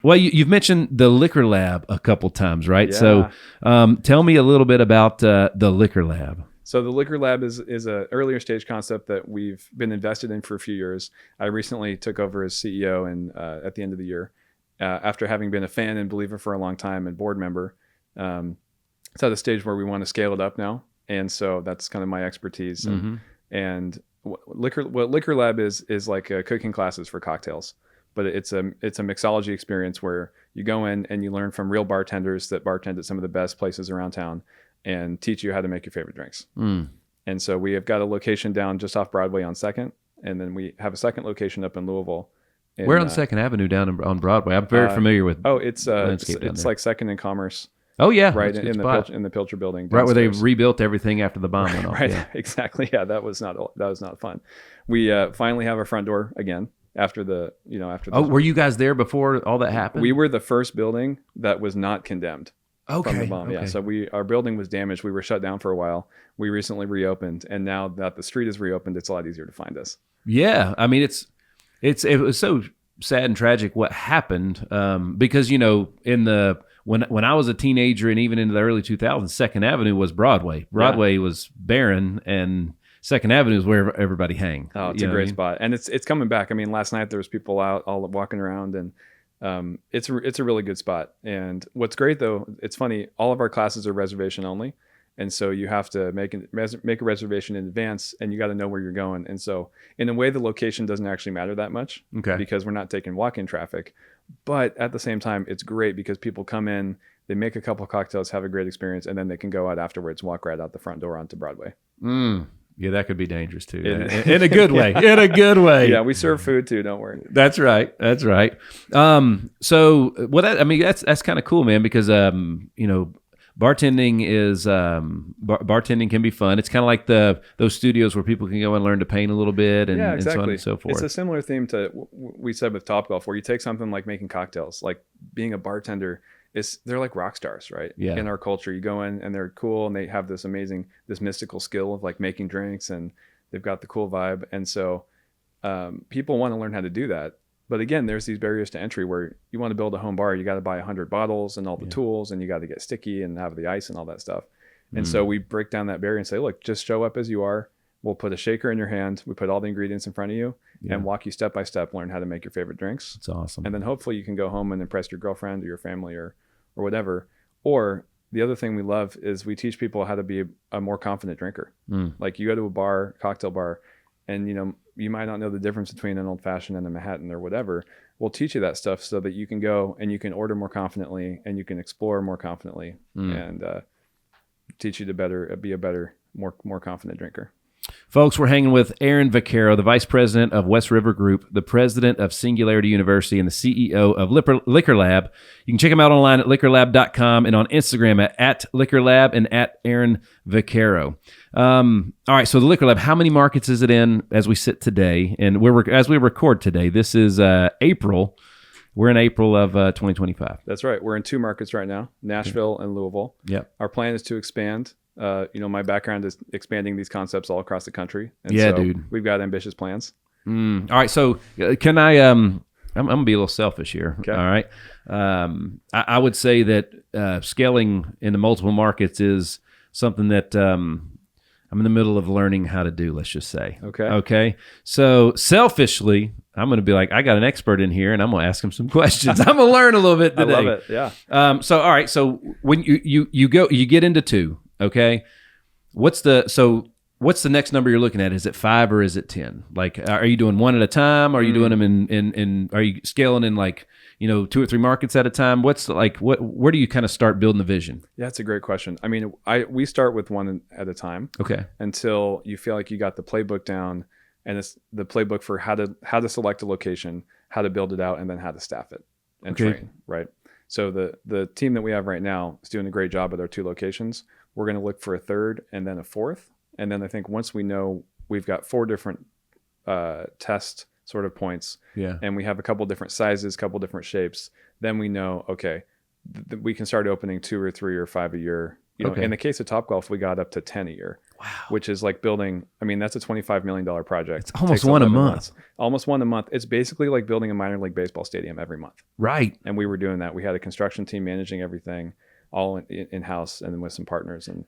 Well, you've mentioned the Liquor Lab a couple times, right? Yeah. So tell me a little bit about the Liquor Lab. So the Liquor Lab is a earlier stage concept that we've been invested in for a few years. I recently took over as CEO at the end of the year, after having been a fan and believer for a long time and board member. It's at a stage where we want to scale it up now, and so that's kind of my expertise. And what Liquor Lab is like cooking classes for cocktails, but it's a mixology experience where you go in and you learn from real bartenders that bartend at some of the best places around town, and teach you how to make your favorite drinks. And so we have got a location down just off Broadway on 2nd, and then we have a second location up in Louisville. We're on 2nd Avenue down on Broadway. I'm very familiar with. Oh, it's like 2nd and Commerce. Oh yeah, right in the Pilcher building. Right where they rebuilt everything after the bomb went off. Right, yeah. Exactly. Yeah, that was not fun. We finally have our front door again after the. Oh, were you guys there before all that happened? We were the first building that was not condemned. Okay. From the bomb. Yeah. So our building was damaged. We were shut down for a while. We recently reopened, and now that the street is reopened, it's a lot easier to find us. Yeah, I mean it was so sad and tragic what happened, because when I was a teenager and even into the early 2000s, 2nd Avenue was Broadway. Broadway was barren, and 2nd Avenue is where everybody hang. Oh, it's a great spot, and it's coming back. I mean, last night there was people out all walking around, and it's a really good spot. And what's great though, it's funny, all of our classes are reservation only, and so you have to make a reservation in advance, and you got to know where you're going. And so in a way, the location doesn't actually matter that much, because we're not taking walk-in traffic. But at the same time, it's great because people come in, they make a couple cocktails, have a great experience, and then they can go out afterwards, walk right out the front door onto Broadway. Yeah, that could be dangerous too. In a good way. In a good way. Yeah, we serve food too. Don't worry. That's right. That's right. So, that's kind of cool, man, because bartending is bartending can be fun. It's kind of like those studios where people can go and learn to paint a little bit, and, and so on and so forth. It's a similar theme to what we said with Topgolf, where you take something like making cocktails, like being a bartender. They're like rock stars, right? Yeah. In our culture, you go in and they're cool, and they have this mystical skill of like making drinks, and they've got the cool vibe. And so people want to learn how to do that. But again, there's these barriers to entry where you want to build a home bar, you got to buy 100 bottles and all the tools, and you got to get sticky and have the ice and all that stuff. And so we break down that barrier and say, look, just show up as you are. We'll put a shaker in your hand. We put all the ingredients in front of you and walk you step by step, learn how to make your favorite drinks. That's awesome. And then hopefully you can go home and impress your girlfriend or your family or whatever. Or the other thing we love is we teach people how to be a more confident drinker. Like you go to a cocktail bar, and you might not know the difference between an old fashioned and a Manhattan or whatever. We'll teach you that stuff so that you can go and you can order more confidently, and you can explore more confidently, and teach you to be a better, more confident drinker. Folks, we're hanging with Aaron Vaccaro, the Vice President of West River Group, the President of Singularity University, and the CEO of Liquor Lab. You can check him out online at liquorlab.com and on Instagram at Liquor Lab and at Aaron Vaccaro. All right, so the Liquor Lab, how many markets is it in as we sit today? And as we record today, this is April. We're in April of 2025. That's right. We're in 2 markets right now, Nashville and Louisville. Yep. Our plan is to expand. My background is expanding these concepts all across the country. And so dude, we've got ambitious plans. All right, so can I? I'm gonna be a little selfish here. Okay. All right. I would say that scaling into multiple markets is something that I'm in the middle of learning how to do. Let's just say. Okay. So selfishly, I'm gonna be like, I got an expert in here, and I'm gonna ask him some questions. I'm gonna learn a little bit today. I love it. Yeah. So all right. So when you get into 2. Okay. What's the next number you're looking at? Is it 5 or is it 10? Like, are you doing 1 at a time? Are you doing them in are you scaling in 2 or 3 markets at a time? Where do you kind of start building the vision? Yeah, that's a great question. I mean, we start with 1 at a time. Okay. Until you feel like you got the playbook down, and it's the playbook for how to select a location, how to build it out, and then how to staff it and train, right? So the team that we have right now is doing a great job at our 2 locations. We're going to look for a 3rd and then a 4th. And then I think once we know we've got 4 different test sort of points, and we have a couple different sizes, couple different shapes, then we know, okay, we can start opening 2 or 3 or 5 a year. In the case of Topgolf, we got up to 10 a year. which is like building. I mean, that's a $25 million project. It's almost Takes one a 11 month. months. Almost one a month. It's basically like building a minor league baseball stadium every month. Right. And we were doing that. We had a construction team managing everything, all in house, and then with some partners. And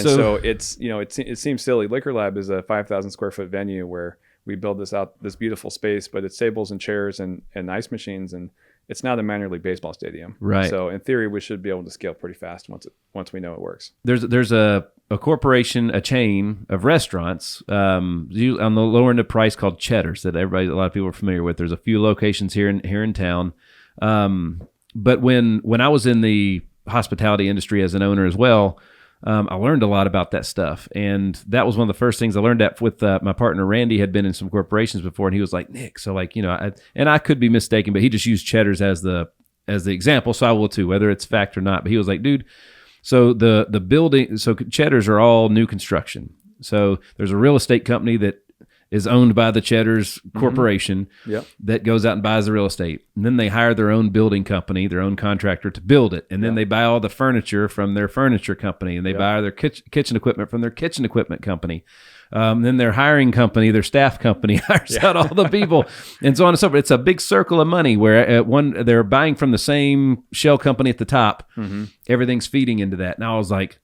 so it's, you know, it seems silly. Liquor Lab is a 5,000 square foot venue where we build this beautiful space, but it's tables and chairs and ice machines, and it's not a minor league baseball stadium. Right. So in theory, we should be able to scale pretty fast once we know it works. There's a corporation, a chain of restaurants on the lower end of price called Cheddar's that a lot of people are familiar with. There's a few locations here in town. But when I was in the hospitality industry as an owner as well, I learned a lot about that stuff. And that was one of the first things I learned with my partner, Randy, had been in some corporations before. And he was like, Nick, so like, you know, I could be mistaken, but he just used Cheddar's as the example. So I will too, whether it's fact or not. But he was like, dude, so the building, so Cheddar's are all new construction. So there's a real estate company that is owned by the Cheddar's Corporation that goes out and buys the real estate. And then they hire their own building company, their own contractor to build it. And then they buy all the furniture from their furniture company, and they buy their kitchen equipment from their kitchen equipment company. Then their hiring company, their staff company hires out all the people, and so on and so forth. It's a big circle of money where they're buying from the same shell company at the top. Everything's feeding into that. And I was like,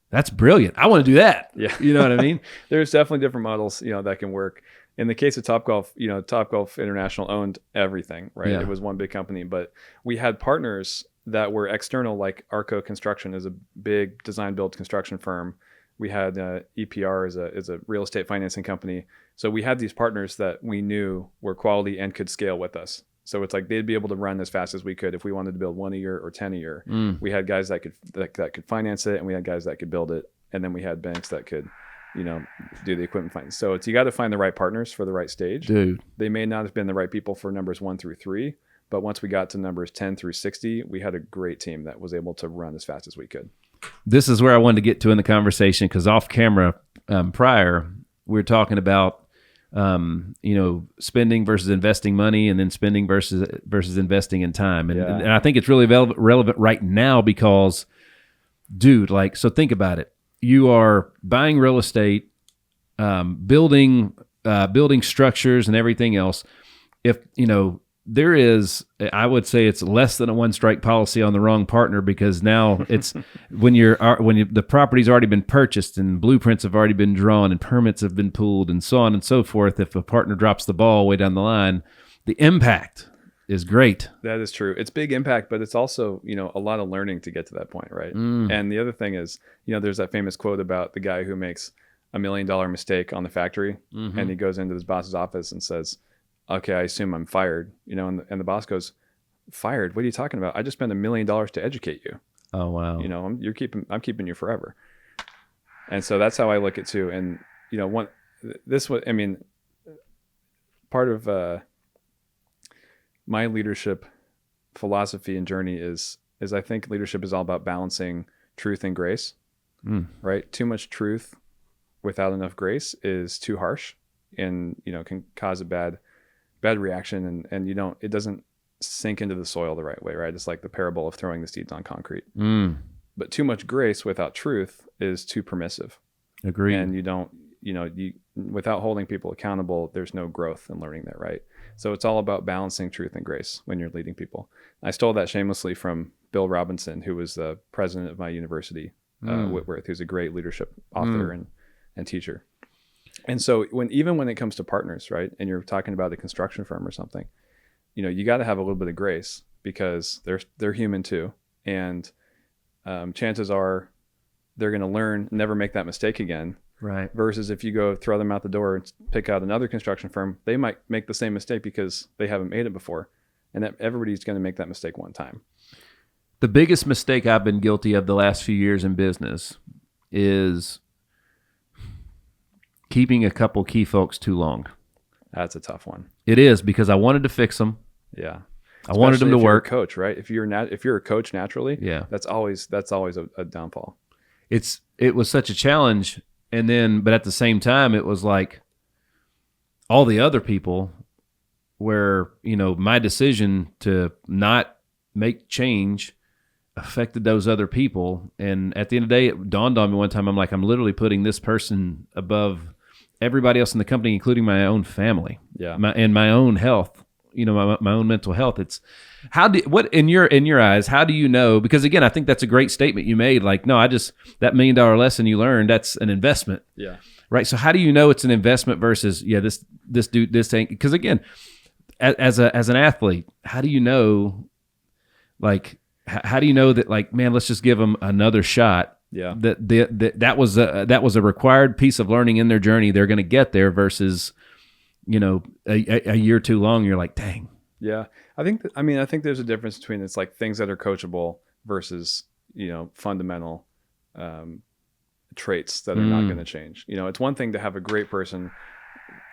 that's brilliant. I want to do that. Yeah. You know what I mean? There's definitely different models, you know, that can work. In the case of Topgolf, you know, Topgolf International owned everything, right? Yeah. It was one big company, but we had partners that were external, like Arco Construction is a big design build construction firm. We had EPR is a real estate financing company. So we had these partners that we knew were quality and could scale with us. So it's like they'd be able to run as fast as we could if we wanted to build 1 a year or 10 a year. We had guys that could finance it, and we had guys that could build it, and then we had banks that could, you know, do the equipment finance. So you got to find the right partners for the right stage. Dude, they may not have been the right people for numbers 1 through 3, but once we got to numbers 10 through 60, we had a great team that was able to run as fast as we could. This is where I wanted to get to in the conversation, because off camera prior, we were talking about you know, spending versus investing money, and then spending versus investing in time. And I think it's really relevant right now because, dude, like, so think about it. You are buying real estate, building structures and everything else. If, you know, there is, I would say it's less than a one strike policy on the wrong partner, because now it's when the property's already been purchased and blueprints have already been drawn and permits have been pulled and so on and so forth. If a partner drops the ball way down the line, the impact is great. That is true. It's big impact, but it's also, you know, a lot of learning to get to that point, right? And the other thing is, you know, there's that famous quote about the guy who makes $1 million mistake on the factory, and he goes into his boss's office and says, okay, I assume I'm fired, you know, and the boss goes, fired? What are you talking about? I just spent $1 million to educate you. Oh, wow. You know, I'm keeping you forever. And so that's how I look at too. And, you know, part of my leadership philosophy and journey is I think leadership is all about balancing truth and grace, right? Too much truth without enough grace is too harsh, and, you know, can cause a bad reaction, and it doesn't sink into the soil the right way, right? It's like the parable of throwing the seeds on concrete. But too much grace without truth is too permissive. Agreed. And you without holding people accountable, there's no growth in learning that, right? So it's all about balancing truth and grace when you're leading people. I stole that shamelessly from Bill Robinson, who was the president of my university, Whitworth, who's a great leadership author and teacher. And so when it comes to partners, right, and you're talking about a construction firm or something, you know, you got to have a little bit of grace, because they're human too, and chances are they're going to learn, never make that mistake again. Right. Versus if you go throw them out the door and pick out another construction firm, they might make the same mistake because they haven't made it before, and that everybody's going to make that mistake one time. The biggest mistake I've been guilty of the last few years in business is keeping a couple key folks too long. That's a tough one. It is, because I wanted to fix them. Yeah. I wanted them to work. If you're a coach, right? If you're a coach naturally, that's always a downfall. It was such a challenge, but at the same time, it was like all the other people where, you know, my decision to not make change affected those other people. And at the end of the day, it dawned on me one time, I'm like, I'm literally putting this person above everybody else in the company, including my own family, and my own health, my own mental health. It's what in your eyes, how do you know? Because again, I think that's a great statement you made. Like, no, that $1 million lesson you learned, that's an investment. Yeah. Right. So how do you know it's an investment versus, this dude, this ain't, because again, as an athlete, how do you know, like, how do you know that, like, man, let's just give them another shot? Yeah. That was a required piece of learning in their journey. They're going to get there versus, a year too long. You're like, dang. Yeah. I think there's a difference between it's like things that are coachable versus, fundamental, traits that are not going to change. It's one thing to have a great person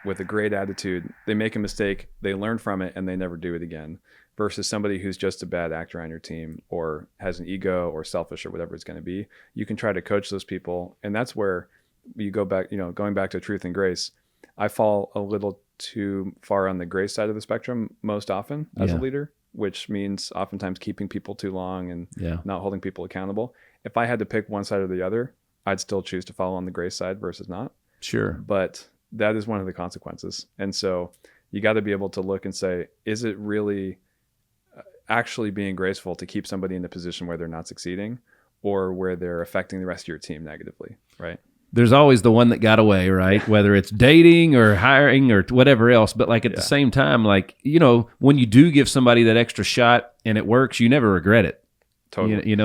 with a great attitude. They make a mistake, they learn from it, and they never do it again, versus somebody who's just a bad actor on your team or has an ego or selfish or whatever it's going to be. You can try to coach those people. And that's where you go back, going back to truth and grace. I fall a little too far on the grace side of the spectrum most often as a leader, which means oftentimes keeping people too long and not holding people accountable. If I had to pick one side or the other, I'd still choose to follow on the grace side versus not. Sure. But that is one of the consequences. And so you got to be able to look and say, is it really actually being graceful to keep somebody in a position where they're not succeeding or where they're affecting the rest of your team negatively, right? There's always the one that got away, right? Whether it's dating or hiring or whatever else. But like at the same time, like, when you do give somebody that extra shot and it works, you never regret it. Totally. You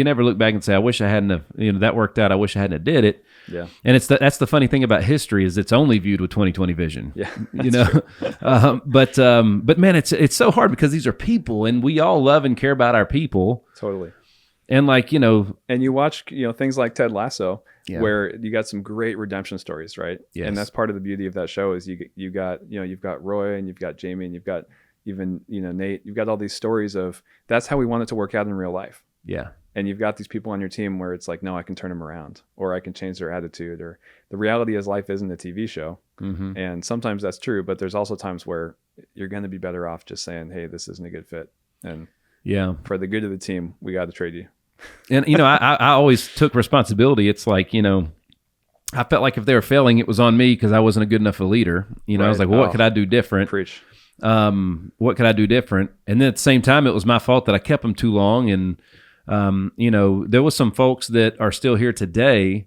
never look back and say, I wish I hadn't have, that worked out. I wish I hadn't have did it. Yeah. And that's the funny thing about history is it's only viewed with 20/20 vision. Yeah. But man, it's so hard because these are people and we all love and care about our people. Totally. And like, and you watch, things like Ted Lasso, where you got some great redemption stories, right? Yes. And that's part of the beauty of that show is you've got Roy and you've got Jamie and you've got even, Nate, you've got all these stories of that's how we want it to work out in real life. Yeah. And you've got these people on your team where it's like, no, I can turn them around or I can change their attitude, or the reality is life isn't a TV show. Mm-hmm. And sometimes that's true, but there's also times where you're going to be better off just saying, hey, this isn't a good fit. And for the good of the team, we got to trade you. And, I always took responsibility. It's like, I felt like if they were failing, it was on me because I wasn't a good enough a leader. Right. I was like, well, what could I do different? Preach. What could I do different? And then at the same time, it was my fault that I kept them too long. And, there was some folks that are still here today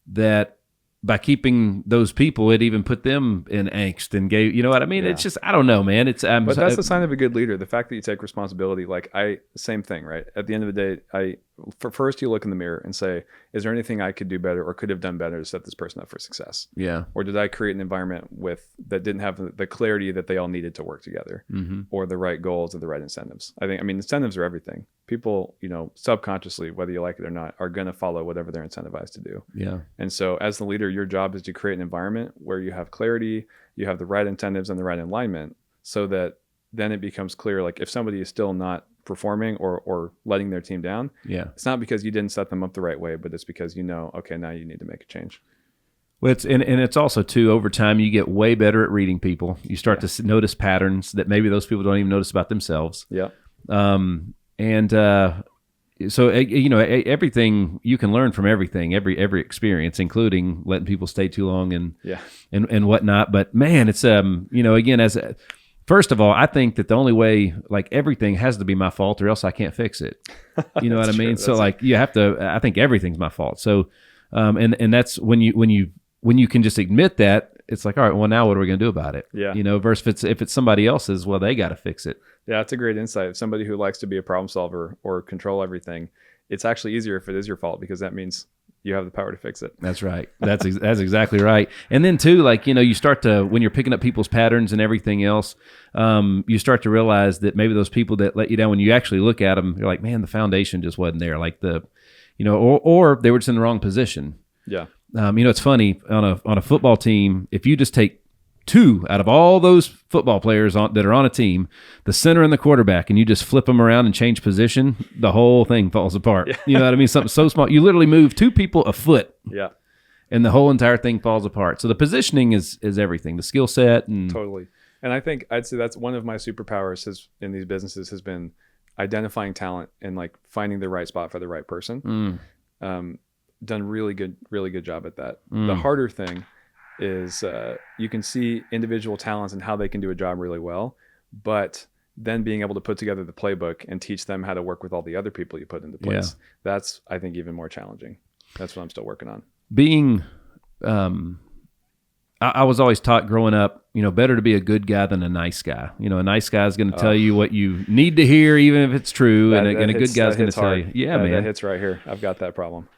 that by keeping those people, it even put them in angst and gave, you know what I mean? Yeah. It's just, I don't know, man. But that's the sign of a good leader. The fact that you take responsibility, same thing, right? At the end of the day, first you look in the mirror and say, is there anything I could do better or could have done better to set this person up for success? Yeah. Or did I create an environment that didn't have the clarity that they all needed to work together, or the right goals or the right incentives? Incentives are everything. People, subconsciously, whether you like it or not, are going to follow whatever they're incentivized to do. Yeah. And so as the leader, your job is to create an environment where you have clarity, you have the right incentives and the right alignment, so that then it becomes clear, like if somebody is still not performing or letting their team down, it's not because you didn't set them up the right way, but it's because okay, now you need to make a change. Well, it's also too, over time you get way better at reading people. You start to notice patterns that maybe those people don't even notice about themselves. Yeah. So everything you can learn from everything, every experience, including letting people stay too long and whatnot. But man, it's again, first of all, I think that the only way, like, everything has to be my fault or else I can't fix it. You know what I mean? So like you have to. I think everything's my fault. So and that's when you can just admit that. It's like, all right, well, now what are we going to do about it? Yeah. Versus if it's somebody else's, well, they got to fix it. Yeah, that's a great insight. Somebody who likes to be a problem solver or control everything, it's actually easier if it is your fault, because that means you have the power to fix it. That's right. That's exactly right. And then too, like, you start to, when you're picking up people's patterns and everything else, you start to realize that maybe those people that let you down, when you actually look at them, you're like, man, the foundation just wasn't there. Like or they were just in the wrong position. Yeah. It's funny on a football team, if you just take two out of all those football players that are on a team, the center and the quarterback, and you just flip them around and change position, the whole thing falls apart. Yeah. You know what I mean? Something so small. You literally move two people a foot. Yeah. And the whole entire thing falls apart. So the positioning is everything, the skill set. And totally. And I'd say that's one of my superpowers in these businesses has been identifying talent and like finding the right spot for the right person. Done really good job at that. The harder thing is you can see individual talents and how they can do a job really well, but then being able to put together the playbook and teach them how to work with all the other people you put into place. That's, I think, even more challenging. That's what I'm still working on. Being, I was always taught growing up, better to be a good guy than a nice guy. A nice guy is going to tell you what you need to hear, even if it's true, and a good guy's going to tell you. Yeah, man. That hits right here. I've got that problem.